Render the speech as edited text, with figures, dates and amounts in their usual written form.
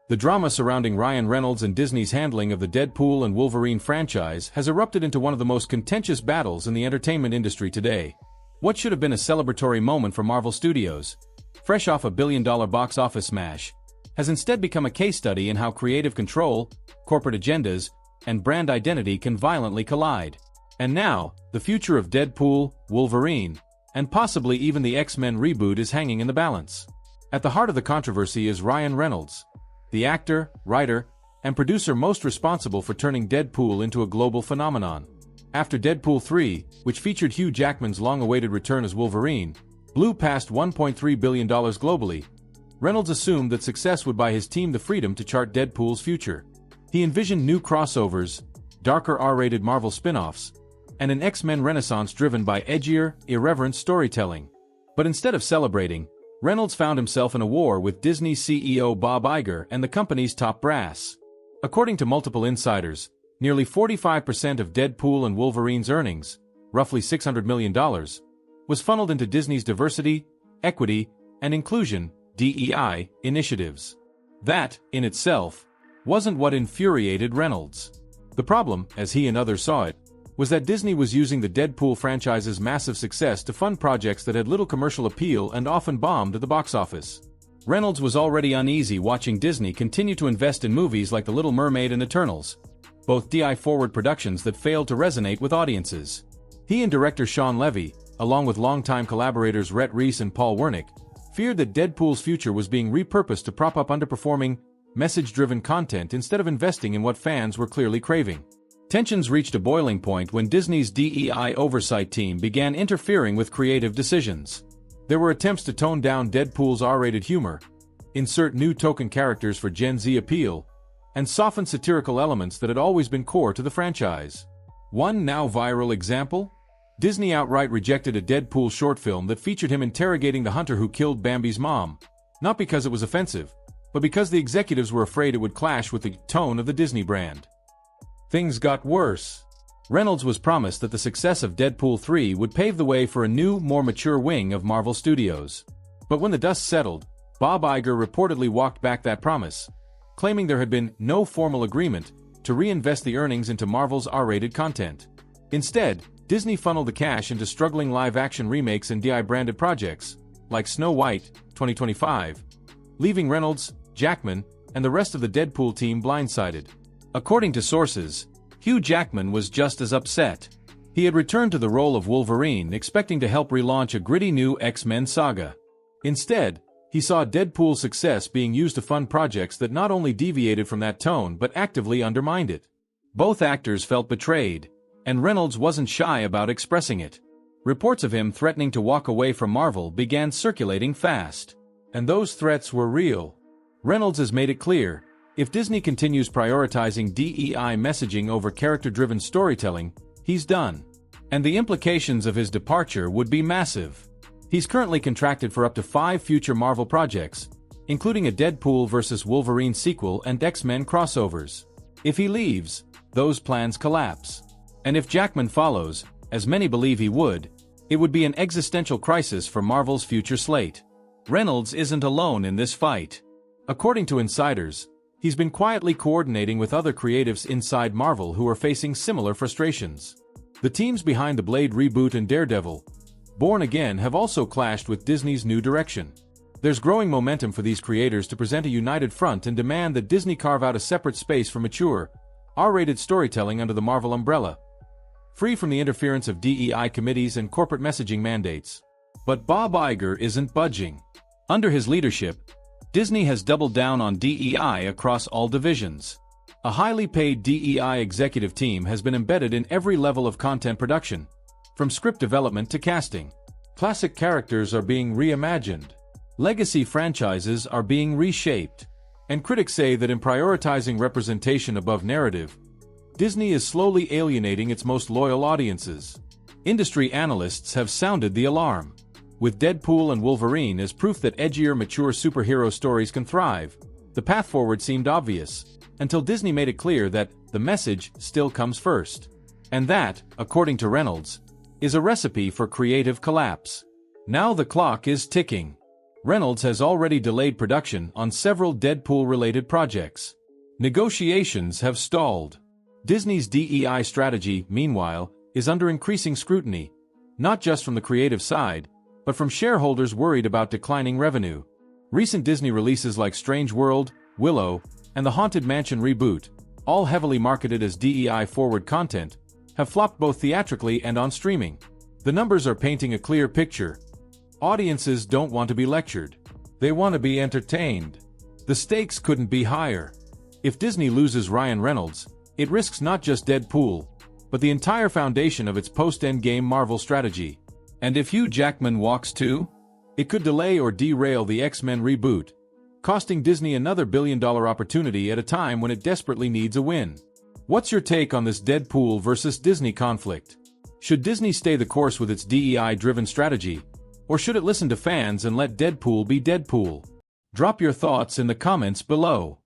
The drama surrounding Ryan Reynolds and Disney's handling of the Deadpool and Wolverine franchise has erupted into one of the most contentious battles in the entertainment industry today. What should have been a celebratory moment for Marvel Studios, fresh off a billion-dollar box office smash, has instead become a case study in how creative control, corporate agendas, and brand identity can violently collide. And now, the future of Deadpool, Wolverine, and possibly even the X-Men reboot is hanging in the balance. At the heart of the controversy is Ryan Reynolds, the actor, writer, and producer most responsible for turning Deadpool into a global phenomenon. After Deadpool 3, which featured Hugh Jackman's long-awaited return as Wolverine, blew past $1.3 billion globally, Reynolds assumed that success would buy his team the freedom to chart Deadpool's future. He envisioned new crossovers, darker R-rated Marvel spin-offs, and an X-Men renaissance driven by edgier, irreverent storytelling. But instead of celebrating, Reynolds found himself in a war with Disney CEO Bob Iger and the company's top brass. According to multiple insiders, nearly 45% of Deadpool and Wolverine's earnings, roughly $600 million, was funneled into Disney's diversity, equity, and inclusion (DEI) initiatives. That, in itself, wasn't what infuriated Reynolds. The problem, as he and others saw it, was that Disney was using the Deadpool franchise's massive success to fund projects that had little commercial appeal and often bombed at the box office. Reynolds was already uneasy watching Disney continue to invest in movies like The Little Mermaid and Eternals, both DI-forward productions that failed to resonate with audiences. He and director Shawn Levy, along with longtime collaborators Rhett Reese and Paul Wernick, feared that Deadpool's future was being repurposed to prop up underperforming, message-driven content instead of investing in what fans were clearly craving. Tensions reached a boiling point when Disney's DEI oversight team began interfering with creative decisions. There were attempts to tone down Deadpool's R-rated humor, insert new token characters for Gen Z appeal, and soften satirical elements that had always been core to the franchise. One now viral example? Disney outright rejected a Deadpool short film that featured him interrogating the hunter who killed Bambi's mom, not because it was offensive, but because the executives were afraid it would clash with the tone of the Disney brand. Things got worse. Reynolds was promised that the success of Deadpool 3 would pave the way for a new, more mature wing of Marvel Studios. But when the dust settled, Bob Iger reportedly walked back that promise, claiming there had been no formal agreement to reinvest the earnings into Marvel's R-rated content. Instead, Disney funneled the cash into struggling live-action remakes and DI-branded projects, like Snow White, 2025, leaving Reynolds, Jackman, and the rest of the Deadpool team blindsided. According to sources, Hugh Jackman was just as upset. He had returned to the role of Wolverine expecting to help relaunch a gritty new X-Men saga. Instead, he saw Deadpool's success being used to fund projects that not only deviated from that tone but actively undermined it. Both actors felt betrayed, and Reynolds wasn't shy about expressing it. Reports of him threatening to walk away from Marvel began circulating fast. And those threats were real. Reynolds has made it clear, if Disney continues prioritizing DEI messaging over character-driven storytelling, he's done. And the implications of his departure would be massive. He's currently contracted for up to 5 future Marvel projects, including a Deadpool vs. Wolverine sequel and X-Men crossovers. If he leaves, those plans collapse. And if Jackman follows, as many believe he would, it would be an existential crisis for Marvel's future slate. Reynolds isn't alone in this fight. According to insiders, he's been quietly coordinating with other creatives inside Marvel who are facing similar frustrations. The teams behind the Blade reboot and Daredevil, Born Again have also clashed with Disney's new direction. There's growing momentum for these creators to present a united front and demand that Disney carve out a separate space for mature, R-rated storytelling under the Marvel umbrella, free from the interference of DEI committees and corporate messaging mandates. But Bob Iger isn't budging. Under his leadership, Disney has doubled down on DEI across all divisions. A highly paid DEI executive team has been embedded in every level of content production, from script development to casting. Classic characters are being reimagined. Legacy franchises are being reshaped. And critics say that in prioritizing representation above narrative, Disney is slowly alienating its most loyal audiences. Industry analysts have sounded the alarm. With Deadpool and Wolverine as proof that edgier, mature superhero stories can thrive, the path forward seemed obvious, until Disney made it clear that the message still comes first. And that, according to Reynolds, is a recipe for creative collapse. Now the clock is ticking. Reynolds has already delayed production on several Deadpool-related projects. Negotiations have stalled. Disney's DEI strategy, meanwhile, is under increasing scrutiny, not just from the creative side, but from shareholders worried about declining revenue. Recent Disney releases like Strange World, Willow, and the Haunted Mansion reboot, all heavily marketed as DEI-forward content, have flopped both theatrically and on streaming. The numbers are painting a clear picture. Audiences don't want to be lectured. They want to be entertained. The stakes couldn't be higher. If Disney loses Ryan Reynolds, it risks not just Deadpool, but the entire foundation of its post-Endgame Marvel strategy. And if Hugh Jackman walks too, it could delay or derail the X-Men reboot, costing Disney another billion-dollar opportunity at a time when it desperately needs a win. What's your take on this Deadpool versus Disney conflict? Should Disney stay the course with its DEI-driven strategy, or should it listen to fans and let Deadpool be Deadpool? Drop your thoughts in the comments below.